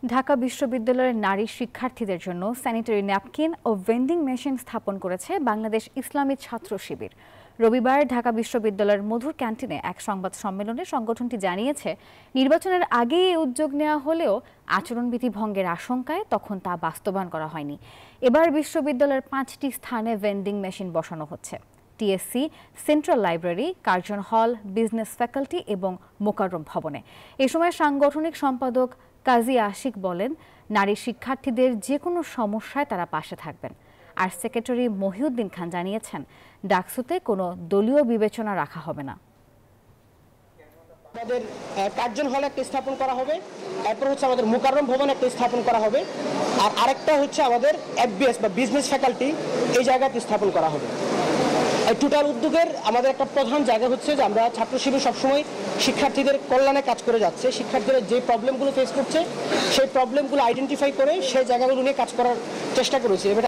ঢাকা বিশ্ববিদ্যালয়ের নারী শিক্ষার্থীদের জন্য স্যানিটারি ন্যাপকিন ও ভেন্ডিং মেশিন স্থাপন করেছে বাংলাদেশ ইসলামী ছাত্র শিবির। রবিবার ঢাকা বিশ্ববিদ্যালয়ের মধুর ক্যান্টিনে এক সংবাদ সম্মেলনে সংগঠনটি জানিয়েছে, নির্বাচনের আগেই এই উদ্যোগ নেওয়া হলেও আচরণবিধি ভঙ্গের আশঙ্কায় তখন তা বাস্তবায়ন করা হয়নি। এবার বিশ্ববিদ্যালয়ের 5টি স্থানে ভেন্ডিং মেশিন বসানো হচ্ছে। টিএসসি, সেন্ট্রাল লাইব্রেরি, কার্জন হল, বিজনেস ফ্যাকাল্টি এবং মোকাররম ভবনে। এ সময় সাংগঠনিক সম্পাদক কাজী আশিক বলেন, নারী শিক্ষার্থীদের যে কোনো সমস্যায় তারা পাশে থাকবেন। আর সেক্রেটারি মহিউদ্দিন খান জানিয়েছেন, ডাকসুতে কোনো দলীয় বিবেচনা রাখা হবে না। আমাদের কার্জন হল একটা স্থাপন করা হবে, এরপর হচ্ছে আমাদের মোকাররম ভবন একটা স্থাপন করা হবে, আর আরেকটা হচ্ছে আমাদের এফবিএস বা বিজনেস ফ্যাকাল্টি এই জায়গাতে স্থাপন করা হবে। এই টোটাল উদ্যোগের আমাদের একটা প্রধান জায়গা হচ্ছে যে আমরা ছাত্র শিবির সবসময় শিক্ষার্থীদের কল্যাণে কাজ করে যাচ্ছে। শিক্ষার্থীরা যে প্রবলেমগুলো ফেস করছে সেই প্রবলেমগুলো আইডেন্টিফাই করে সেই জায়গাগুলো নিয়ে কাজ করার চেষ্টা করেছি। এবার